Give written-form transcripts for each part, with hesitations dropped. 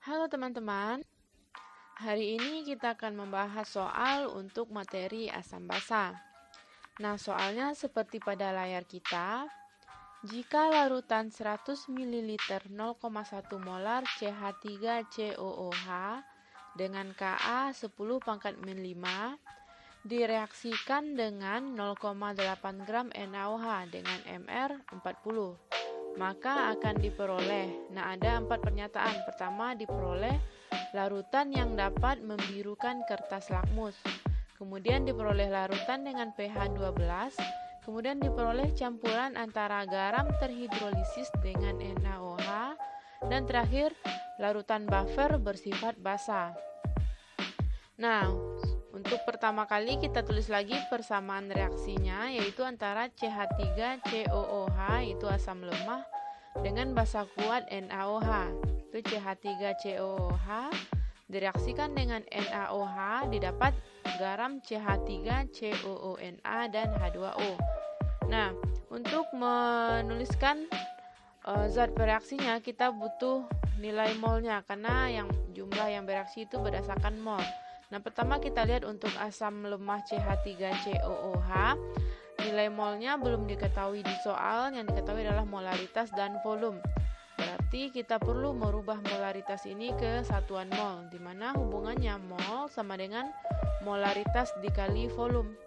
Halo teman-teman, hari ini kita akan membahas soal untuk materi asam basa. Nah, soalnya seperti pada layar kita, jika larutan 100 ml 0,1 molar CH3COOH dengan Ka 10⁻⁵ direaksikan dengan 0,8 gram NaOH dengan Mr 40, maka akan diperoleh. Nah, ada 4 pernyataan. Pertama, diperoleh larutan yang dapat membirukan kertas lakmus. Kemudian diperoleh larutan dengan pH 12. Kemudian diperoleh campuran antara garam terhidrolisis dengan NaOH. Dan terakhir, larutan buffer bersifat basa. Nah, untuk pertama kali kita tulis lagi persamaan reaksinya, yaitu antara CH3COOH itu asam lemah dengan basa kuat NaOH. Itu CH3COOH direaksikan dengan NaOH didapat garam CH3COONa dan H2O. Nah, untuk menuliskan zat bereaksinya kita butuh nilai molnya karena jumlah yang bereaksi itu berdasarkan mol. Nah, pertama kita lihat untuk asam lemah CH3COOH, nilai molnya belum diketahui di soal, yang diketahui adalah molaritas dan volume. Berarti kita perlu merubah molaritas ini ke satuan mol, di mana hubungannya mol sama dengan molaritas dikali volume.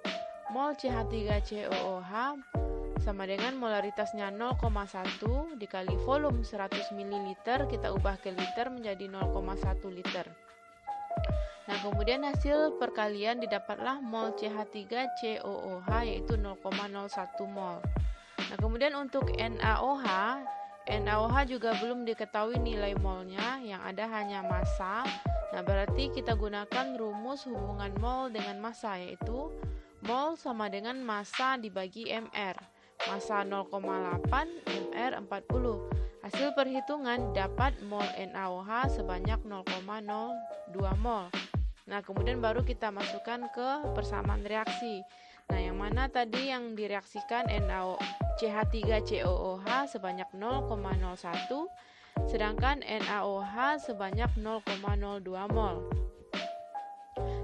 Mol CH3COOH sama dengan molaritasnya 0,1 dikali volume 100 ml, kita ubah ke liter menjadi 0,1 liter. Nah, kemudian hasil perkalian didapatlah mol CH3COOH yaitu 0,01 mol. Nah, kemudian untuk NaOH juga belum diketahui nilai molnya, yang ada hanya massa. Nah, berarti kita gunakan rumus hubungan mol dengan massa, yaitu mol sama dengan massa dibagi Mr. Massa 0,8, Mr 40. Hasil perhitungan dapat mol NaOH sebanyak 0,02 mol. Nah, kemudian baru kita masukkan ke persamaan reaksi. Nah, yang mana tadi yang direaksikan CH3COOH sebanyak 0,01, sedangkan NaOH sebanyak 0,02 mol.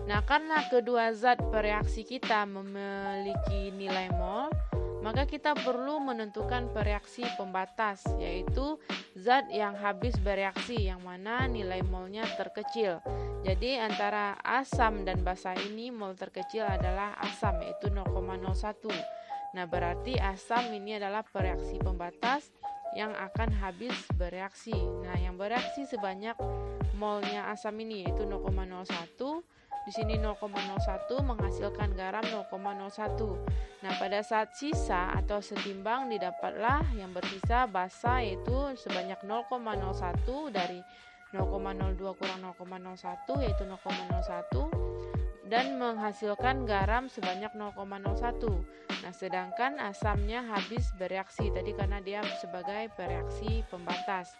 Nah, karena kedua zat bereaksi kita memiliki nilai mol, maka kita perlu menentukan pereaksi pembatas, yaitu zat yang habis bereaksi, yang mana nilai molnya terkecil. Jadi antara asam dan basa ini mol terkecil adalah asam, yaitu 0,01. Nah, berarti asam ini adalah pereaksi pembatas yang akan habis bereaksi. Nah, yang bereaksi sebanyak molnya asam ini yaitu 0,01. Di sini 0,01 menghasilkan garam 0,01. Nah, pada saat sisa atau setimbang didapatlah yang bersisa basa, yaitu sebanyak 0,01 dari 0,02 kurang 0,01 yaitu 0,01, dan menghasilkan garam sebanyak 0,01. Nah, sedangkan asamnya habis bereaksi tadi karena dia sebagai pereaksi pembatas.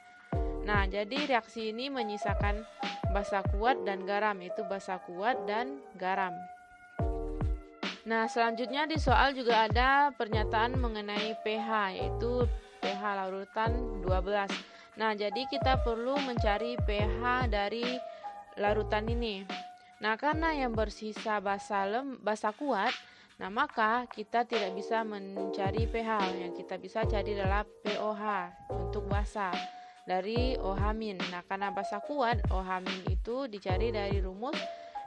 Nah, jadi reaksi ini menyisakan basa kuat dan garam, yaitu basa kuat dan garam. Nah, selanjutnya di soal juga ada pernyataan mengenai pH, yaitu pH larutan 12. Nah, jadi kita perlu mencari pH dari larutan ini. Nah, karena yang bersisa basa kuat, nah maka kita tidak bisa mencari pH. Yang kita bisa cari adalah pOH untuk basa dari OH-. Nah, karena basa kuat, OH- itu dicari dari rumus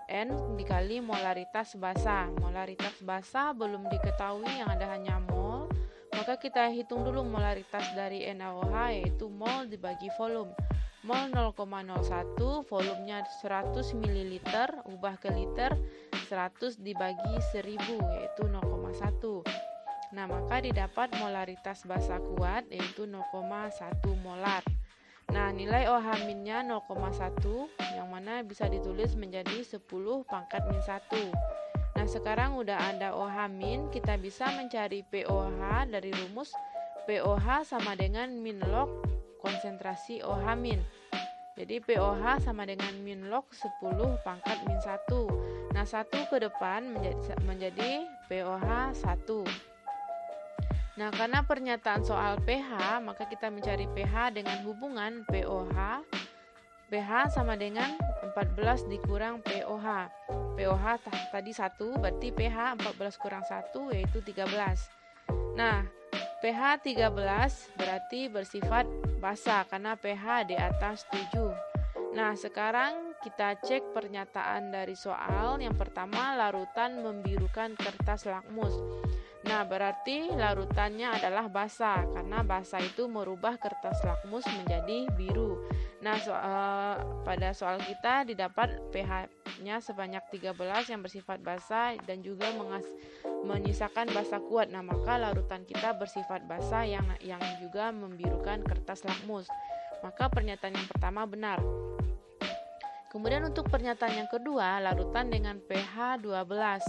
N dikali molaritas basa. Molaritas basa belum diketahui, yang ada hanya mol. Maka kita hitung dulu molaritas dari NaOH, yaitu mol dibagi volume. Mol 0,01, volumenya 100 ml, ubah ke liter, 100 dibagi 1000, yaitu 0,1. Nah, maka didapat molaritas basa kuat, yaitu 0,1 molar. Nah, nilai OH-nya 0,1, yang mana bisa ditulis menjadi 10⁻⁻1. Nah, sekarang udah ada OH-, kita bisa mencari pOH dari rumus pOH sama dengan min log konsentrasi OH-. Jadi pOH sama dengan min log 10⁻⁻1. Nah, 1 ke depan menjadi pOH 1. Nah, karena pernyataan soal pH, maka kita mencari pH dengan hubungan pOH pH sama dengan 14 dikurang pOH. pOH tadi 1, berarti pH 14 kurang 1 yaitu 13. Nah, pH 13 berarti bersifat basa karena pH di atas 7. Nah, sekarang kita cek pernyataan dari soal. Yang pertama, larutan membirukan kertas lakmus. Nah, berarti larutannya adalah basa karena basa itu merubah kertas lakmus menjadi biru. Nah, pada soal kita didapat pH-nya sebanyak 13 yang bersifat basa dan juga menyisakan basa kuat. Nah, maka larutan kita bersifat basa yang juga membirukan kertas lakmus. Maka pernyataan yang pertama benar. Kemudian untuk pernyataan yang kedua, larutan dengan pH 12.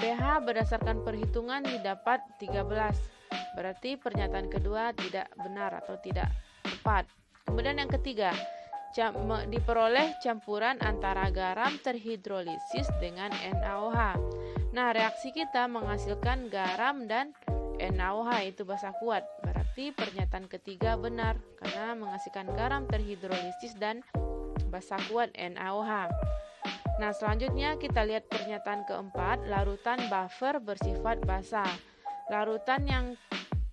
pH berdasarkan perhitungan didapat 13. Berarti pernyataan kedua tidak benar atau tidak tepat. Kemudian yang ketiga, diperoleh campuran antara garam terhidrolisis dengan NaOH. Nah, reaksi kita menghasilkan garam dan NaOH, itu basa kuat. Berarti pernyataan ketiga benar karena menghasilkan garam terhidrolisis dan basa kuat NaOH. Nah, selanjutnya kita lihat pernyataan keempat, larutan buffer bersifat basa. Larutan yang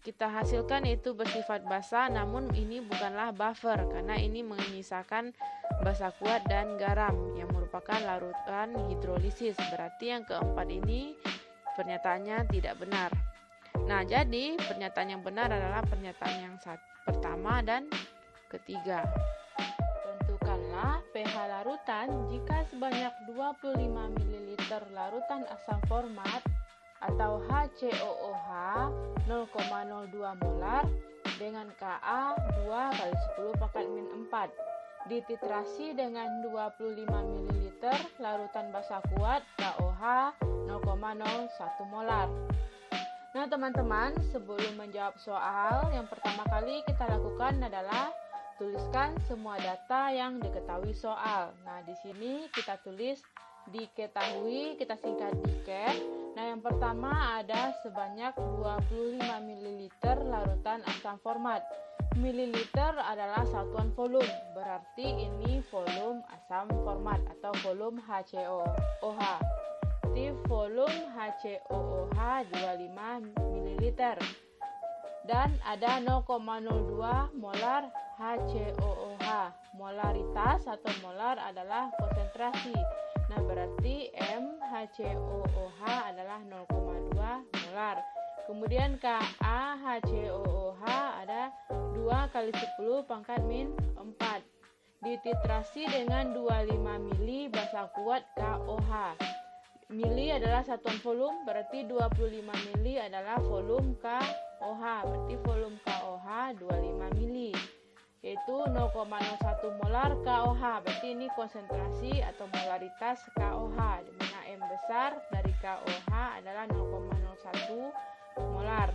kita hasilkan itu bersifat basa, namun ini bukanlah buffer karena ini menyisakan basa kuat dan garam yang merupakan larutan hidrolisis. Berarti yang keempat ini pernyataannya tidak benar. Nah, jadi pernyataan yang benar adalah pernyataan yang pertama dan ketiga. Tentukanlah pH larutan jika sebanyak 25 ml larutan asam format atau HCOOH 0,02 molar dengan Ka 2 kali 10 pangkat min 4 dititrasi dengan 25 ml larutan basa kuat KOH 0,01 molar. Nah, teman-teman, sebelum menjawab soal, yang pertama kali kita lakukan adalah tuliskan semua data yang diketahui soal. Nah, di sini kita tulis diketahui, kita singkat diket. Nah, yang pertama ada sebanyak 25 ml larutan asam format. Mililiter adalah satuan volume, berarti ini volume asam format atau volume HCOOH. Jadi volume HCOOH 25 ml. Dan ada 0,02 molar HCOOH. Molaritas atau molar adalah konsentrasi. Nah, berarti MHCOOH adalah 0,2 molar. Kemudian KaHCOOH ada 2 kali 10 pangkat min 4. Dititrasi dengan 25 mili basa kuat KOH. Mili adalah satuan volume, berarti 25 mili adalah volume KOH. Berarti volume KOH 25 mili, yaitu 0,01 molar KOH. Berarti ini konsentrasi atau molaritas KOH, di mana M besar dari KOH adalah 0,01 molar.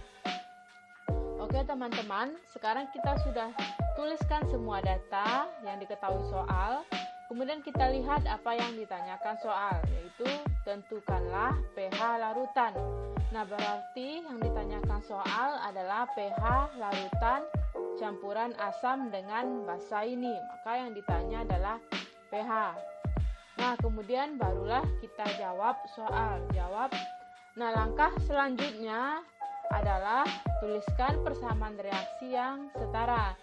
Oke, teman-teman, sekarang kita sudah tuliskan semua data yang diketahui soal. Kemudian kita lihat apa yang ditanyakan soal, yaitu tentukanlah pH larutan. Nah, berarti yang ditanyakan soal adalah pH larutan campuran asam dengan basa ini. Maka yang ditanya adalah pH. Nah, kemudian barulah kita jawab soal. Nah, langkah selanjutnya adalah tuliskan persamaan reaksi yang setara.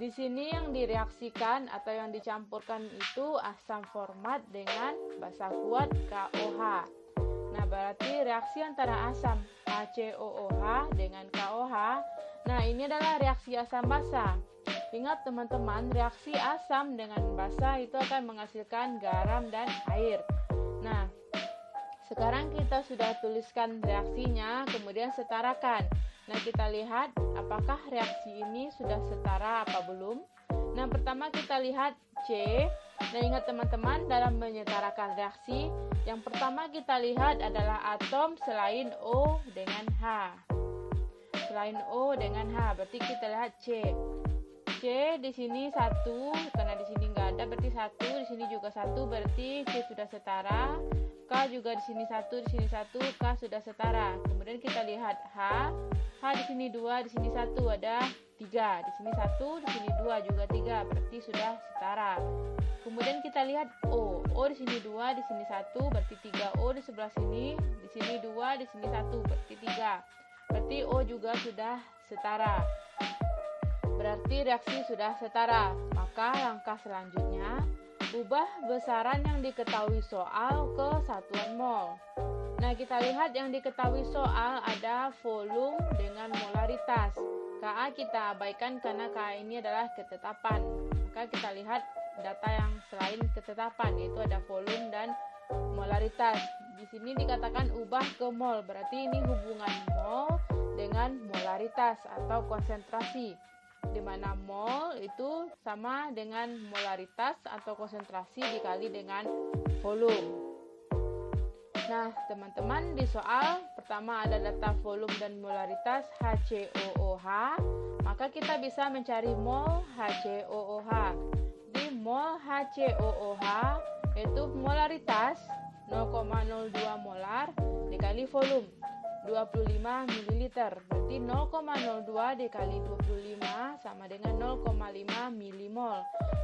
Di sini yang direaksikan atau yang dicampurkan itu asam format dengan basa kuat KOH. Nah, berarti reaksi antara asam HCOOH dengan KOH. Nah, ini adalah reaksi asam basa. Ingat teman-teman, reaksi asam dengan basa itu akan menghasilkan garam dan air. Nah, sekarang kita sudah tuliskan reaksinya, kemudian setarakan. Nah, kita lihat apakah reaksi ini sudah setara apa belum. Nah, pertama kita lihat C. Nah, ingat teman-teman, dalam menyetarakan reaksi, yang pertama kita lihat adalah atom selain O dengan H. Selain O dengan H, berarti kita lihat C. C di sini 1, karena di sini nggak ada, berarti 1, di sini juga 1, berarti C sudah setara. K juga di sini 1, di sini 1, K sudah setara. Kemudian kita lihat H. H di sini 2, di sini 1, ada 3. Di sini 1, di sini 2 juga 3, berarti sudah setara. Kemudian kita lihat O. O di sini 2, di sini 1, berarti 3. O di sebelah sini, di sini 2, di sini 1, berarti 3. Berarti O juga sudah setara. Berarti reaksi sudah setara. Maka langkah selanjutnya, ubah besaran yang diketahui soal ke satuan mol. Nah, kita lihat yang diketahui soal ada volume dengan molaritas. Ka kita abaikan karena Ka ini adalah ketetapan. Maka kita lihat data yang selain ketetapan, yaitu ada volume dan molaritas. Di sini dikatakan ubah ke mol, berarti ini hubungan mol dengan molaritas atau konsentrasi, di mana mol itu sama dengan molaritas atau konsentrasi dikali dengan volume. Nah, teman-teman, di soal pertama ada data volume dan molaritas HCOOH, maka kita bisa mencari mol HCOOH. Di mol HCOOH yaitu molaritas 0,02 molar dikali volume 25 ml. Berarti 0,02 dikali 25 sama dengan 0,5 milimol.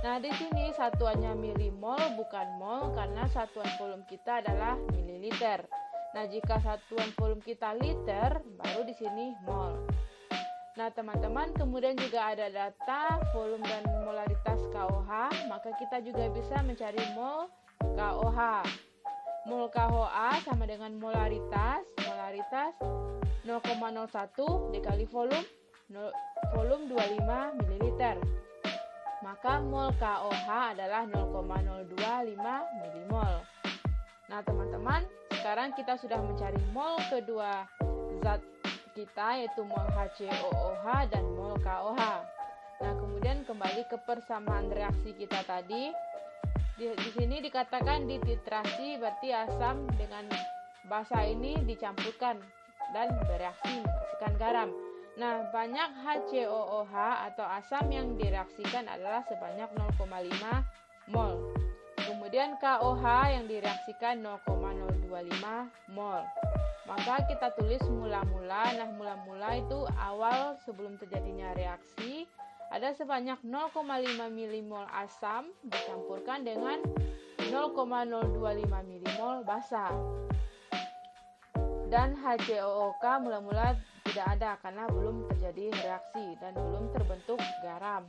Nah, di sini satuannya milimol bukan mol karena satuan volume kita adalah mililiter. Nah, jika satuan volume kita liter, baru di sini mol. Nah, teman-teman, kemudian juga ada data volume dan molaritas KOH, maka kita juga bisa mencari mol KOH. Mol KOH sama dengan molaritas 0,01 dikali volume 25 ml. Maka mol KOH adalah 0,025 milimol. Nah, teman-teman, sekarang kita sudah mencari mol kedua zat kita, yaitu mol HCOOH dan mol KOH. Nah, kemudian kembali ke persamaan reaksi kita tadi. Di sini dikatakan dititrasi, berarti asam dengan basa ini dicampurkan dan bereaksi menghasilkan garam. Nah, banyak HCOOH atau asam yang direaksikan adalah sebanyak 0,5 mol. Kemudian KOH yang direaksikan 0,025 mol. Maka kita tulis mula-mula. Nah, mula-mula itu awal sebelum terjadinya reaksi. Ada sebanyak 0,5 milimol asam dicampurkan dengan 0,025 milimol basa. Dan HCOOK mula-mula tidak ada karena belum terjadi reaksi dan belum terbentuk garam.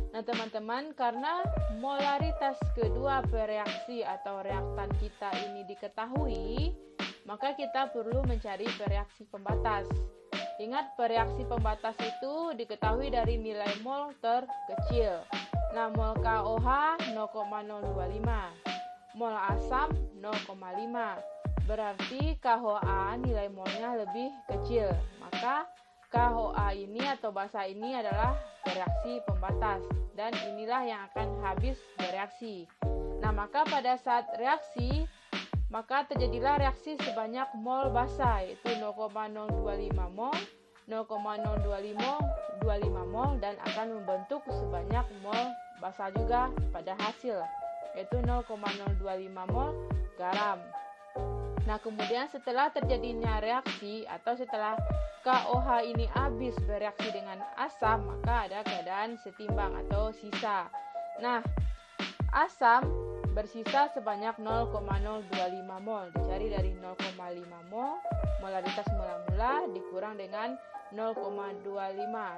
Nah, teman-teman, karena molaritas kedua bereaksi atau reaktan kita ini diketahui, maka kita perlu mencari bereaksi pembatas. Ingat, bereaksi pembatas itu diketahui dari nilai mol terkecil. Nah, mol KOH 0,025, mol asam 0,5. Berarti KOA nilai molnya lebih kecil. Maka KOA ini atau basa ini adalah bereaksi pembatas. Dan inilah yang akan habis bereaksi. Nah, maka pada saat reaksi, maka terjadilah reaksi sebanyak mol basa, yaitu 0,025 mol, 0,025 mol, dan akan membentuk sebanyak mol basa juga pada hasil, yaitu 0,025 mol garam. Nah, kemudian setelah terjadinya reaksi atau setelah KOH ini habis bereaksi dengan asam, maka ada keadaan setimbang atau sisa. Nah, asam bersisa sebanyak 0,025 mol. Dicari dari 0,5 mol, molaritas mula-mula dikurang dengan 0,25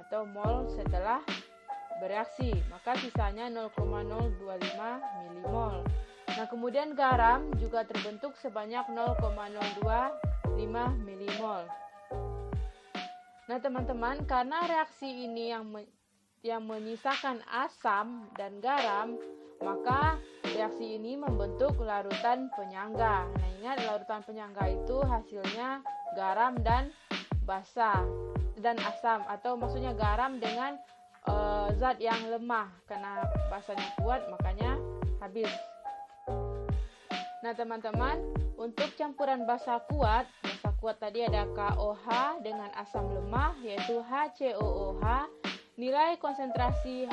atau mol setelah bereaksi. Maka sisanya 0,025 milimol. Nah, kemudian garam juga terbentuk sebanyak 0,025 milimol. Nah, teman-teman, karena reaksi ini yang menyisakan asam dan garam, maka reaksi ini membentuk larutan penyangga. Nah, ingat, larutan penyangga itu hasilnya garam dan basa dan asam, atau maksudnya garam dengan zat yang lemah. Karena basanya kuat, makanya habis. Nah, teman-teman, untuk campuran basa kuat tadi ada KOH dengan asam lemah, yaitu HCOOH. Nilai konsentrasi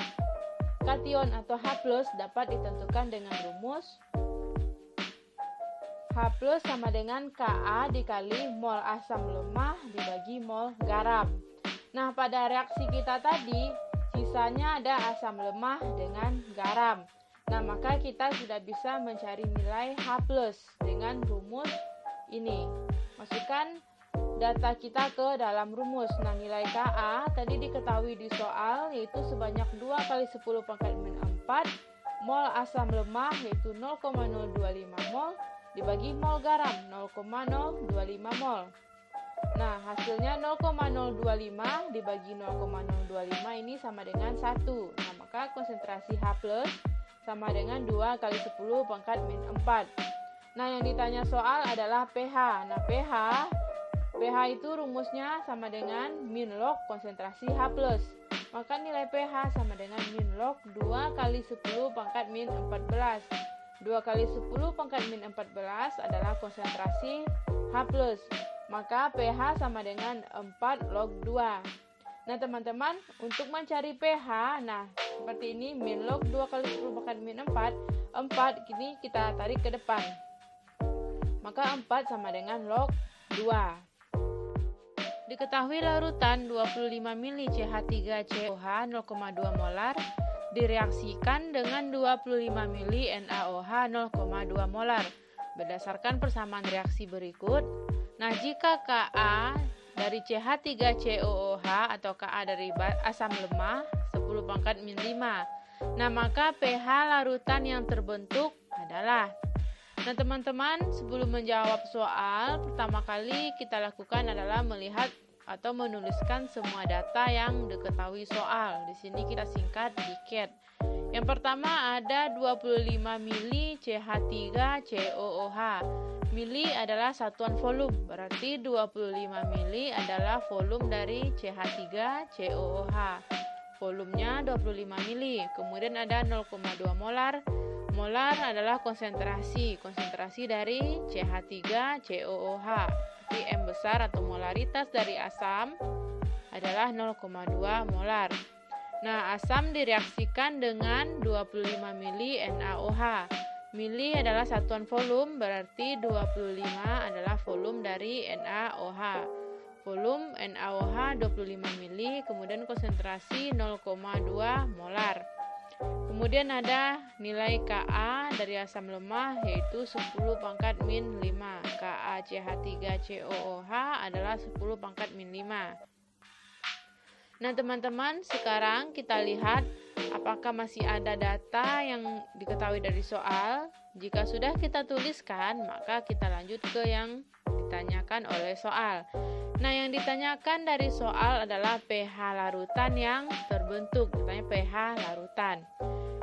kation atau H+ dapat ditentukan dengan rumus H plus sama dengan Ka dikali mol asam lemah dibagi mol garam. Nah, pada reaksi kita tadi, sisanya ada asam lemah dengan garam. Nah, maka kita sudah bisa mencari nilai H plus dengan rumus ini. Masukkan data kita ke dalam rumus. Nah, nilai Ka tadi diketahui di soal, yaitu sebanyak 2 kali 10 pangkat min 4 mol asam lemah, yaitu 0,025 mol, dibagi mol garam 0,025 mol. Nah, hasilnya 0,025 dibagi 0,025 ini sama dengan 1. Nah, maka konsentrasi H plus sama dengan 2 kali 10 pangkat min 4. Nah, yang ditanya soal adalah pH. Nah, pH itu rumusnya sama dengan min log konsentrasi H plus. Maka nilai pH sama dengan min log 2 kali 10 pangkat min 14. 2 kali 10 pangkat min 14 adalah konsentrasi H plus. Maka pH sama dengan 4 log 2. Nah, teman-teman, untuk mencari pH, nah seperti ini, min log 2 kali 10 pangkat min 4 kini kita tarik ke depan. Maka 4 sama dengan log 2. Diketahui larutan 25 ml CH3COH 0,2 molar direaksikan dengan 25 ml NaOH 0,2 molar berdasarkan persamaan reaksi berikut. Nah, jika Ka dari CH3COOH atau Ka dari asam lemah 10 pangkat min 5. Nah, maka pH larutan yang terbentuk adalah. Nah, teman-teman, sebelum menjawab soal, pertama kali kita lakukan adalah melihat atau menuliskan semua data yang diketahui soal. Di sini kita singkat dikit. Yang pertama ada 25 ml CH3COOH. Mili adalah satuan volume, berarti 25 mili adalah volume dari CH3COOH. Volumenya 25 mili. Kemudian ada 0,2 molar. Molar adalah konsentrasi dari CH3COOH. Jadi M besar atau molaritas dari asam adalah 0,2 molar. Nah, asam direaksikan dengan 25 mili NaOH. Mili adalah satuan volume, berarti 25 adalah volume dari NaOH. Volume NaOH 25 mili, kemudian konsentrasi 0,2 molar. Kemudian ada nilai Ka dari asam lemah, yaitu 10 pangkat min 5. Ka CH3COOH adalah 10 pangkat min 5. Nah, teman-teman, sekarang kita lihat apakah masih ada data yang diketahui dari soal. Jika sudah kita tuliskan, maka kita lanjut ke yang ditanyakan oleh soal. Nah, yang ditanyakan dari soal adalah pH larutan yang terbentuk. Ditanya pH larutan.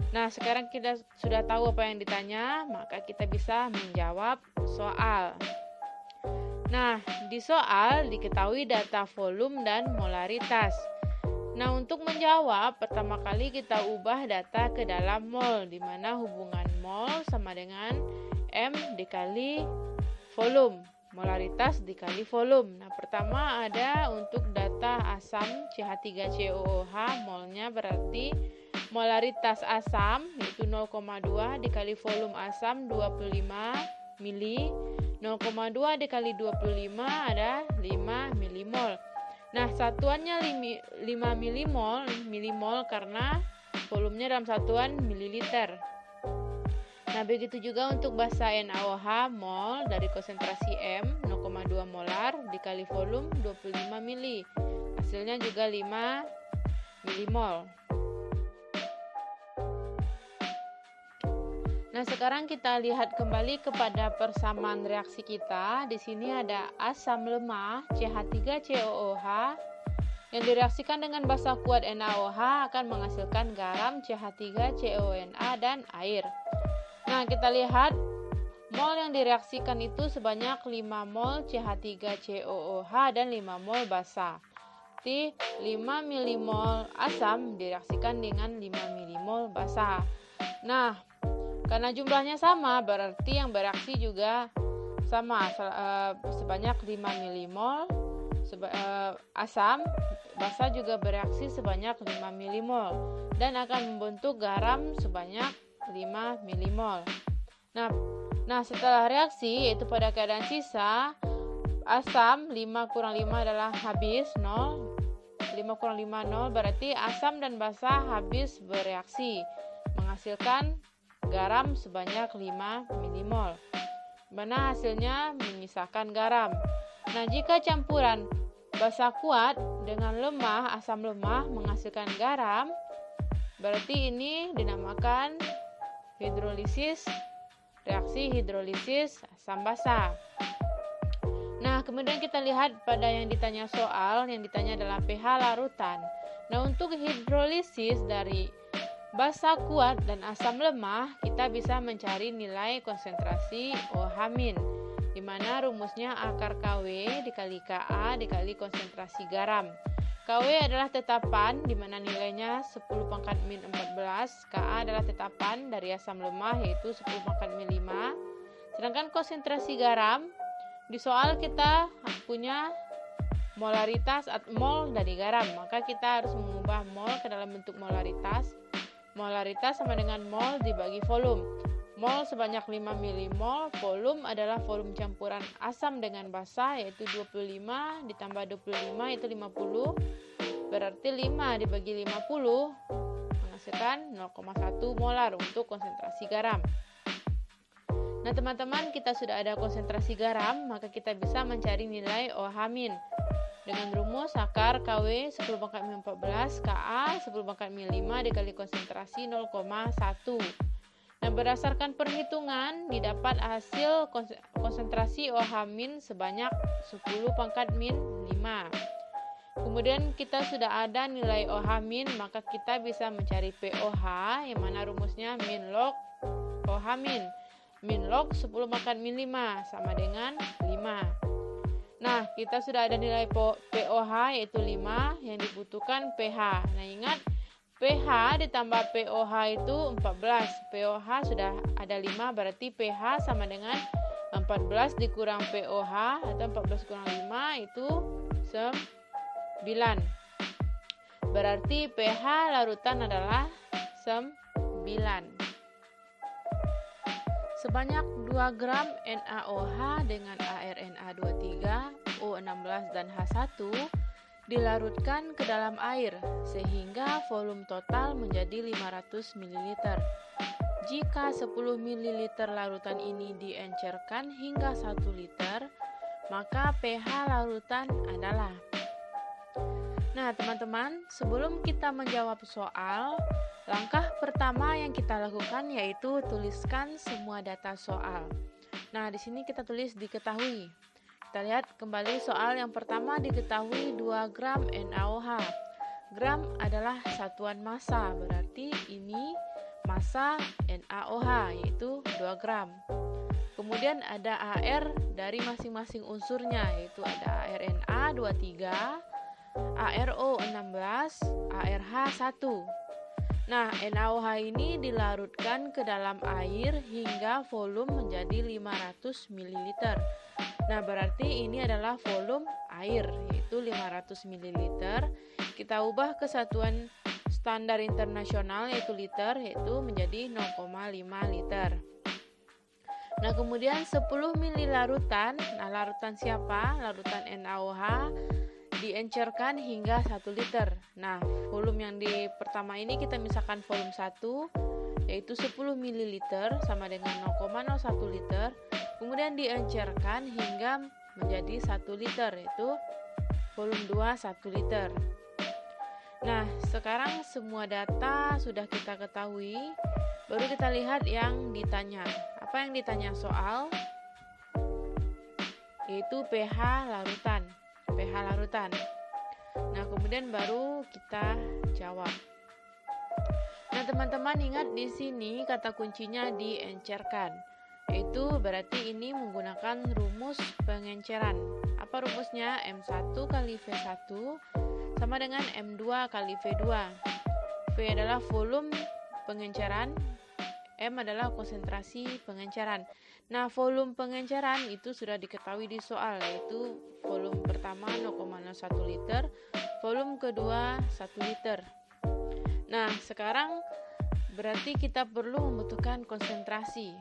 Nah, sekarang kita sudah tahu apa yang ditanya, maka kita bisa menjawab soal. Nah, di soal diketahui data volume dan molaritas. Nah, untuk menjawab, pertama kali kita ubah data ke dalam mol, di mana hubungan mol sama dengan M dikali volume, molaritas dikali volume. Nah, pertama ada untuk data asam CH3COOH, molnya berarti molaritas asam, yaitu 0,2 dikali volume asam 25 mili, 0,2 dikali 25 ada 5 milimol. Nah, satuannya 5 milimol karena volumenya dalam satuan mililiter. Nah, begitu juga untuk basa NaOH, mol dari konsentrasi M 0,2 molar dikali volume 25 mili. Hasilnya juga 5 milimol. Nah, sekarang kita lihat kembali kepada persamaan reaksi kita. Di sini ada asam lemah CH3COOH yang direaksikan dengan basa kuat NaOH akan menghasilkan garam CH3CONA dan air. Nah, kita lihat mol yang direaksikan itu sebanyak 5 mol CH3COOH dan 5 mol basa. Jadi 5 milimol asam direaksikan dengan 5 milimol basa. Nah, karena jumlahnya sama, berarti yang bereaksi juga sama, sebanyak 5 milimol asam, basa juga bereaksi sebanyak 5 milimol dan akan membentuk garam sebanyak 5 milimol. Nah, setelah reaksi, yaitu pada keadaan sisa, asam 5 kurang 5 adalah habis 0. 5 kurang 5 0, berarti asam dan basa habis bereaksi, menghasilkan garam sebanyak 5 milimol. Mana hasilnya menyisakan garam. Nah, jika campuran basa kuat dengan lemah, asam lemah menghasilkan garam, berarti ini dinamakan hidrolisis, reaksi hidrolisis asam basa. Nah, kemudian kita lihat pada yang ditanya soal, yang ditanya adalah pH larutan. Nah, untuk hidrolisis dari basa kuat dan asam lemah, kita bisa mencari nilai konsentrasi OH-, di mana rumusnya akar KW dikali Ka dikali konsentrasi garam. KW adalah tetapan di mana nilainya 10 pangkat min 14, Ka adalah tetapan dari asam lemah yaitu 10 pangkat min 5. Sedangkan konsentrasi garam, di soal kita punya molaritas atau mol dari garam, maka kita harus mengubah mol ke dalam bentuk molaritas. Molaritas sama dengan mol dibagi volume. Mol sebanyak 5 milimol, volume adalah volume campuran asam dengan basa yaitu 25 ditambah 25 itu 50. Berarti 5 dibagi 50 menghasilkan 0,1 molar untuk konsentrasi garam. Nah, teman-teman, kita sudah ada konsentrasi garam, maka kita bisa mencari nilai OH- dengan rumus akar KW 10 pangkat min 14, Ka 10 pangkat min 5 dikali konsentrasi 0,1. Nah, berdasarkan perhitungan didapat hasil konsentrasi OH- sebanyak 10 pangkat min 5. Kemudian kita sudah ada nilai OH-, maka kita bisa mencari POH yang mana rumusnya min log OH-. Min log 10 pangkat min 5 sama dengan 5. Nah, kita sudah ada nilai POH yaitu 5, yang dibutuhkan pH. Nah, ingat pH ditambah POH itu 14. POH sudah ada 5, berarti pH sama dengan 14 dikurang POH atau 14 kurang 5 itu 9. Berarti pH larutan adalah 9. Sebanyak 2 gram NaOH dengan ArNa23, O16 dan H1 dilarutkan ke dalam air sehingga volume total menjadi 500 ml. Jika 10 ml larutan ini diencerkan hingga 1 liter, maka pH larutan adalah. Nah, teman-teman, sebelum kita menjawab soal, langkah pertama yang kita lakukan yaitu tuliskan semua data soal. Nah, di sini kita tulis diketahui. Kita lihat kembali soal yang pertama, diketahui 2 gram NaOH. Gram adalah satuan massa, berarti ini massa NaOH yaitu 2 gram. Kemudian ada AR dari masing-masing unsurnya, yaitu ada ArNa23, ArO16, ArH1. Nah, NaOH ini dilarutkan ke dalam air hingga volume menjadi 500 ml. Nah, berarti ini adalah volume air, yaitu 500 ml. Kita ubah ke satuan standar internasional yaitu liter, yaitu menjadi 0,5 liter. Nah, kemudian 10 ml larutan. Nah, larutan siapa? Larutan NaOH diencerkan hingga 1 liter. Nah, volume yang di pertama ini kita misalkan volume 1 yaitu 10 ml sama dengan 0,01 liter. Kemudian diencerkan hingga menjadi 1 liter yaitu volume 2 1 liter. Nah, sekarang semua data sudah kita ketahui, baru kita lihat yang ditanya. Apa yang ditanya soal? Yaitu pH larutan. Nah, kemudian baru kita jawab. Nah, teman-teman, ingat di sini kata kuncinya diencerkan. Yaitu berarti ini menggunakan rumus pengenceran. Apa rumusnya? M1 kali V1 sama dengan M2 kali V2. V adalah volume pengenceran, M adalah konsentrasi pengenceran. Nah, volume pengenceran itu sudah diketahui di soal, yaitu volume pertama 0,01 liter, volume kedua 1 liter. Nah, sekarang berarti kita perlu membutuhkan konsentrasi.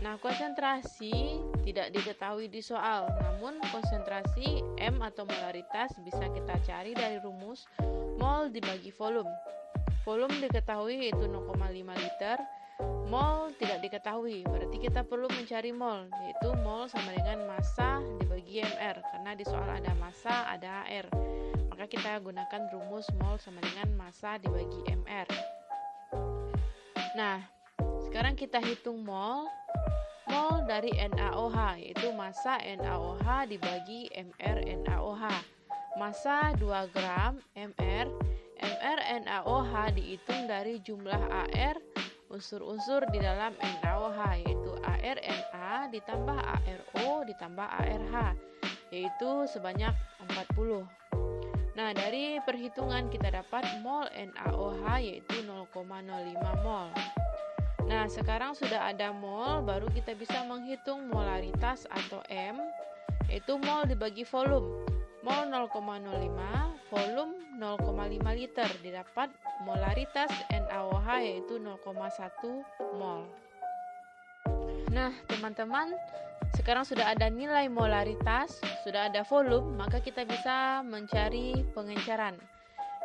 Nah, konsentrasi tidak diketahui di soal, namun konsentrasi M atau molaritas bisa kita cari dari rumus mol dibagi volume. Volume diketahui yaitu 0,5 liter, mol tidak diketahui, berarti kita perlu mencari mol, yaitu mol sama dengan massa dibagi mR, karena di soal ada massa, ada R, maka kita gunakan rumus mol sama dengan massa dibagi mR. Nah, sekarang kita hitung mol dari NaOH, yaitu massa NaOH dibagi mR NaOH. Massa 2 gram mR NaOH dihitung dari jumlah AR unsur-unsur di dalam NaOH, yaitu ArNa ditambah ArO ditambah ArH, yaitu sebanyak 40. Nah, dari perhitungan kita dapat mol NaOH yaitu 0,05 mol. Nah, sekarang sudah ada mol, baru kita bisa menghitung molaritas atau M, yaitu mol dibagi volume. Mol 0,05, volume 0,5 liter, didapat molaritas NaOH yaitu 0,1 mol. Nah, teman-teman, sekarang sudah ada nilai molaritas, sudah ada volume, maka kita bisa mencari pengenceran.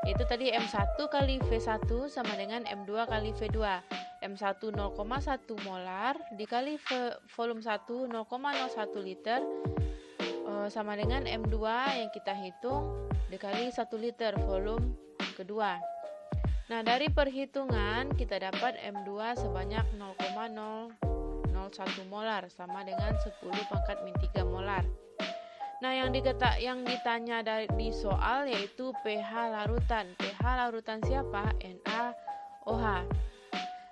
Yaitu tadi M1 kali V1 sama dengan M2 kali V2. M1 0,1 molar dikali volume 1 0,01 liter sama dengan M2 yang kita hitung dikali 1 liter volume kedua. Nah, dari perhitungan kita dapat M2 sebanyak 0,001 molar sama dengan 10⁻³ molar. Nah, yang ditanya di soal yaitu pH larutan. pH larutan siapa? NaOH.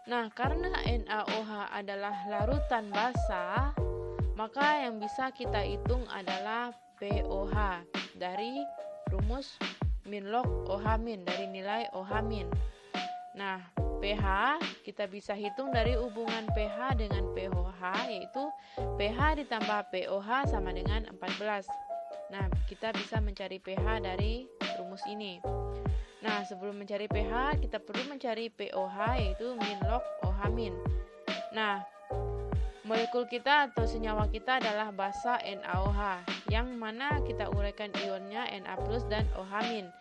Nah, karena NaOH adalah larutan basa, maka yang bisa kita hitung adalah pOH dari rumus min log OH min, dari nilai OH min. Nah, pH kita bisa hitung dari hubungan pH dengan pOH, yaitu pH ditambah pOH sama dengan 14. Nah, kita bisa mencari pH dari rumus ini. Nah, sebelum mencari pH, kita perlu mencari pOH, yaitu min log OH min. Nah, molekul kita atau senyawa kita adalah basa NaOH, yang mana kita uraikan ionnya Na plus dan OH min.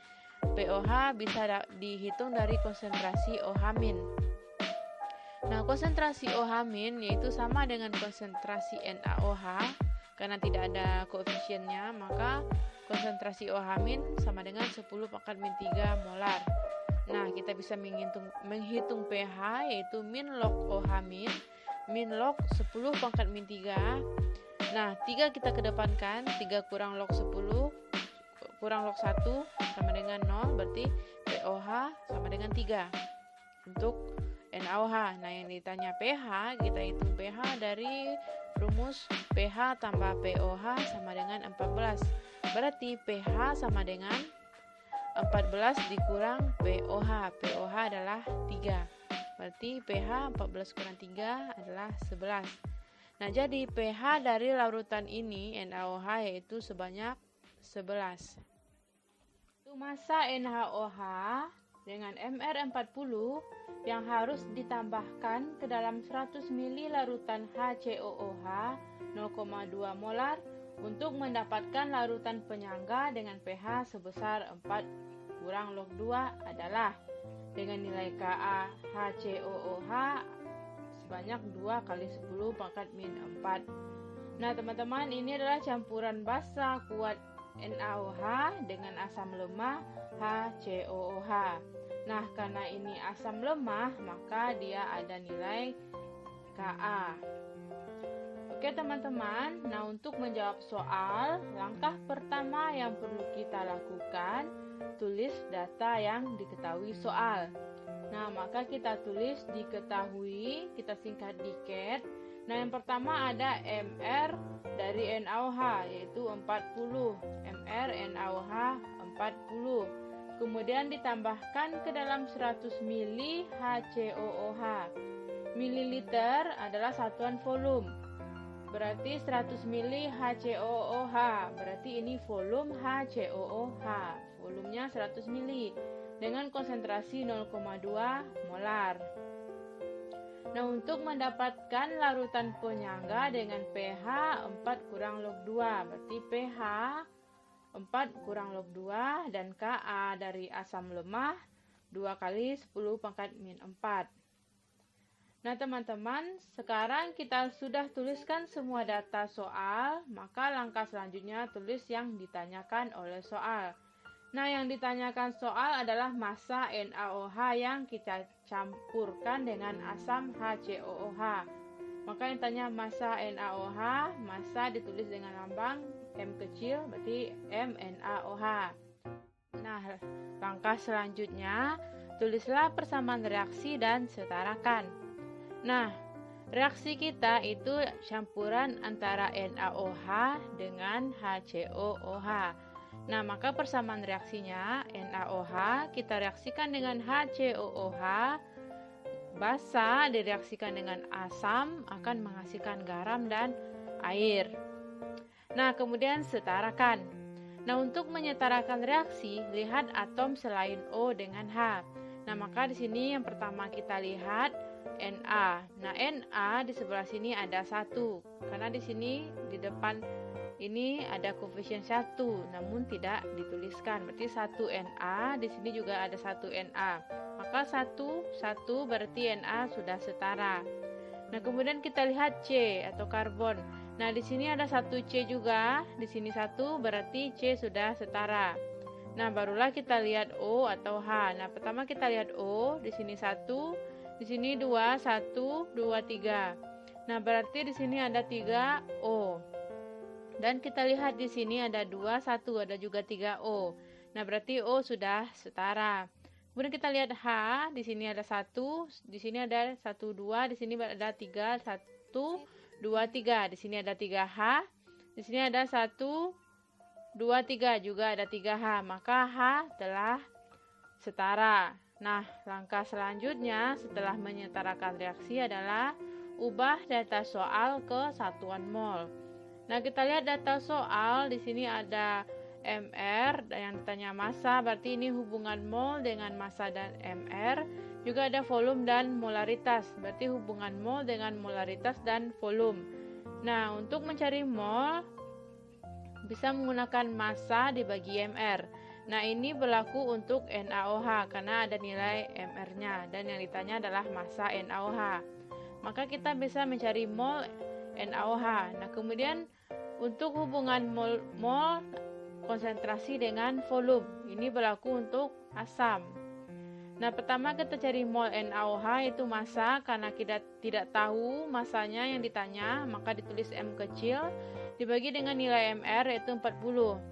pOH bisa dihitung dari konsentrasi OH min. Nah, konsentrasi OH min yaitu sama dengan konsentrasi NaOH, karena tidak ada koefisiennya, maka konsentrasi OH min sama dengan 10⁻³ molar. Nah, kita bisa menghitung pH yaitu min log OH min log 10⁻³. Nah, 3 kita kedepankan, 3 kurang log 10 kurang log 1 sama dengan 0, berarti pOH sama dengan 3 untuk NaOH. Nah, yang ditanya pH, kita hitung pH dari rumus pH tambah pOH sama dengan 14. Berarti pH sama dengan 14 dikurang pOH. pOH adalah 3. Berarti pH 14 kurang 3 adalah 11. Nah, jadi pH dari larutan ini NaOH yaitu sebanyak 11. Massa NaOH dengan mR40 yang harus ditambahkan ke dalam 100 ml larutan HCOOH 0,2 molar untuk mendapatkan larutan penyangga dengan pH sebesar 4 kurang log 2 adalah dengan nilai Ka HCOOH sebanyak 2 kali 10⁻⁴. Nah, teman-teman, ini adalah campuran basa kuat NaOH dengan asam lemah HCOOH. Nah, karena ini asam lemah, maka dia ada nilai Ka. Oke, teman-teman. Nah, untuk menjawab soal, langkah pertama yang perlu kita lakukan, tulis data yang diketahui soal. Nah, maka kita tulis diketahui, kita singkat diket. Nah, yang pertama ada MR dari NaOH yaitu 40. MR NaOH 40. Kemudian ditambahkan ke dalam 100 ml HCOOH. Mililiter adalah satuan volume. Berarti 100 ml HCOOH. Berarti ini volume HCOOH. Volumenya 100 ml dengan konsentrasi 0,2 molar. Nah, untuk mendapatkan larutan penyangga dengan pH 4 kurang log 2, berarti pH 4 kurang log 2 dan Ka dari asam lemah 2 kali 10 pangkat min 4. Nah teman-teman, sekarang kita sudah tuliskan semua data soal, maka langkah selanjutnya tulis yang ditanyakan oleh soal. Nah, yang ditanyakan soal adalah massa NaOH yang kita campurkan dengan asam HCOOH. Maka yang tanya massa NaOH, massa ditulis dengan lambang M kecil, berarti MnAOH. Nah, langkah selanjutnya, tulislah persamaan reaksi dan setarakan. Nah, reaksi kita itu campuran antara NaOH dengan HCOOH. Nah, maka persamaan reaksinya NaOH kita reaksikan dengan HCOOH, basa direaksikan dengan asam akan menghasilkan garam dan air. Nah, kemudian setarakan. Nah, untuk menyetarakan reaksi, lihat atom selain O dengan H. Nah, maka di sini yang pertama kita lihat Na. Nah, Na di sebelah sini ada 1. Karena di sini di depan ini ada koefisien 1, namun tidak dituliskan. Berarti 1 Na, di sini juga ada 1 Na. Maka 1 berarti Na sudah setara. Nah, kemudian kita lihat C atau karbon. Nah, di sini ada 1 C juga, di sini 1 berarti C sudah setara. Nah, barulah kita lihat O atau H. Nah, pertama kita lihat O, di sini 1, di sini 2, 1, 2, 3. Nah, berarti di sini ada 3 O. Dan kita lihat di sini ada 2, 1, ada juga 3 O. Nah, berarti O sudah setara. Kemudian kita lihat H, di sini ada 1, di sini ada 1, 2, di sini ada 3, 1, 2, 3. Di sini ada 3H, di sini ada 1, 2, 3, juga ada 3H. Maka H telah setara. Nah, langkah selanjutnya setelah menyetarakan reaksi adalah ubah data soal ke satuan mol. Nah, kita lihat data soal, di sini ada MR yang ditanya massa, berarti ini hubungan mol dengan massa dan MR. Juga ada volume dan molaritas, berarti hubungan mol dengan molaritas dan volume. Nah, untuk mencari mol bisa menggunakan massa dibagi MR. Nah, ini berlaku untuk NaOH karena ada nilai MR-nya dan yang ditanya adalah massa NaOH. Maka kita bisa mencari mol NaOH. Nah, kemudian untuk hubungan mol konsentrasi dengan volume, ini berlaku untuk asam. Nah, pertama kita cari mol NaOH itu massa, karena kita tidak tahu massanya yang ditanya, maka ditulis M kecil dibagi dengan nilai MR yaitu 40.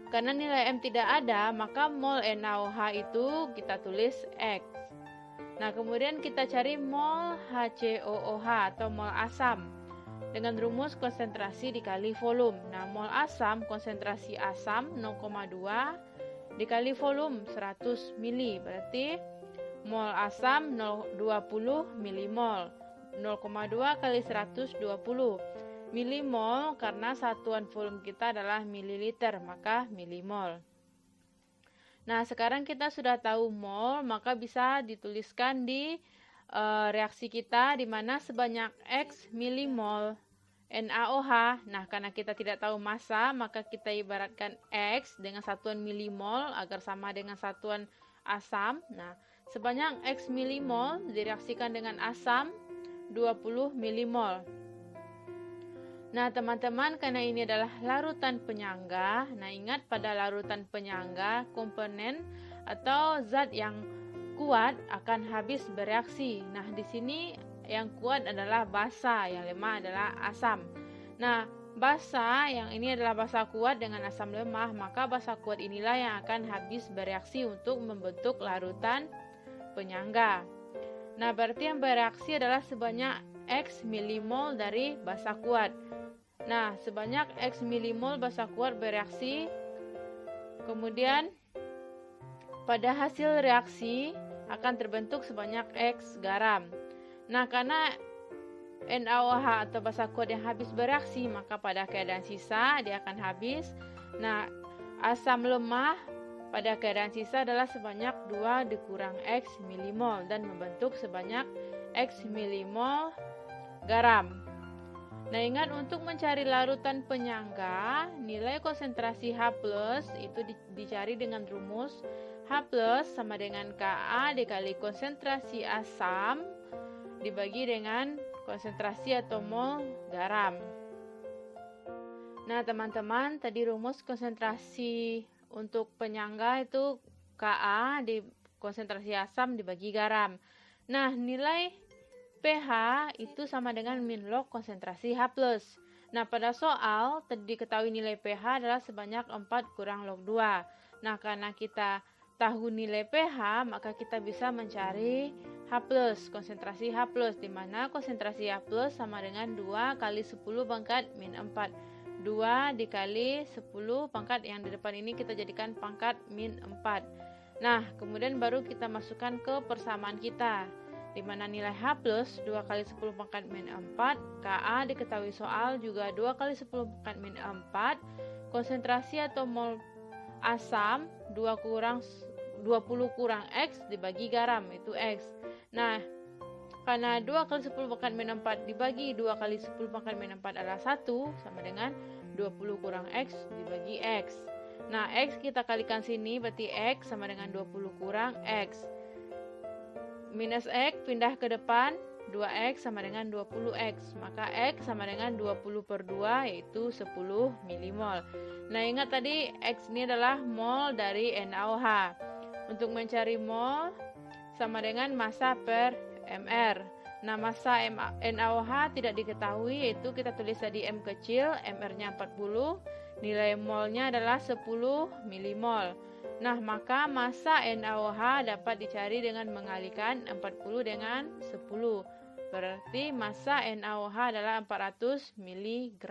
Karena nilai M tidak ada, maka mol NaOH itu kita tulis X. Nah, kemudian kita cari mol HCOOH atau mol asam dengan rumus konsentrasi dikali volume. Nah, mol asam, konsentrasi asam 0,2 dikali volume 100 mili, berarti mol asam 20 milimol. 0,2 kali 120 milimol, karena satuan volume kita adalah mililiter, maka milimol. Nah, sekarang kita sudah tahu mol, maka bisa dituliskan di reaksi kita di mana sebanyak X milimol NaOH. Nah, karena kita tidak tahu massa, maka kita ibaratkan X dengan satuan milimol agar sama dengan satuan asam. Nah, sebanyak X milimol direaksikan dengan asam 20 milimol. Nah, teman-teman, karena ini adalah larutan penyangga. Nah, ingat pada larutan penyangga, komponen atau zat yang kuat akan habis bereaksi. Nah, di sini yang kuat adalah basa, yang lemah adalah asam. Nah, basa yang ini adalah basa kuat dengan asam lemah, maka basa kuat inilah yang akan habis bereaksi untuk membentuk larutan penyangga. Nah, berarti yang bereaksi adalah sebanyak X milimol dari basa kuat. Nah, sebanyak X milimol basa kuat bereaksi. Kemudian pada hasil reaksi akan terbentuk sebanyak X garam. Nah, karena NaOH atau basa kuat yang habis bereaksi, maka pada keadaan sisa dia akan habis. Nah, asam lemah pada keadaan sisa adalah sebanyak 2 dikurang X milimol dan membentuk sebanyak X milimol garam. Nah, ingat untuk mencari larutan penyangga, nilai konsentrasi H+ itu dicari dengan rumus H+ sama dengan Ka dikali konsentrasi asam dibagi dengan konsentrasi atau mol garam. Nah, teman-teman, tadi rumus konsentrasi untuk penyangga itu Ka di konsentrasi asam dibagi garam. Nah, nilai pH itu sama dengan min log konsentrasi H+. Nah, pada soal tadi diketahui nilai pH adalah sebanyak 4 kurang log 2. Nah, karena kita tahu nilai pH, maka kita bisa mencari H+, konsentrasi H+, di mana konsentrasi H+ sama dengan 2 kali 10 pangkat min 4. 2 dikali 10 pangkat yang di depan ini kita jadikan pangkat min 4. Nah, kemudian baru kita masukkan ke persamaan kita, di mana nilai H+, 2 kali 10 pangkat min 4, Ka diketahui soal juga 2 kali 10 pangkat min 4, konsentrasi atau mol asam 20 kurang X dibagi garam, itu X. Nah, karena 2 kali 10 pangkat min 4 dibagi 2 kali 10 pangkat min 4 adalah 1, sama dengan 20 kurang X dibagi X. Nah, X kita kalikan sini, berarti X sama dengan 20 kurang X. Minus X pindah ke depan, 2X sama dengan 20X. Maka X sama dengan 20 per 2 yaitu 10 milimol. Nah, ingat tadi X ini adalah mol dari NaOH. Untuk mencari mol sama dengan massa per mR. Nah, massa NaOH tidak diketahui, yaitu kita tulis tadi M kecil, mR-nya 40, nilai molnya adalah 10 milimol. Nah, maka massa NaOH dapat dicari dengan mengalikan 40 dengan 10. Berarti massa NaOH adalah 400 mg.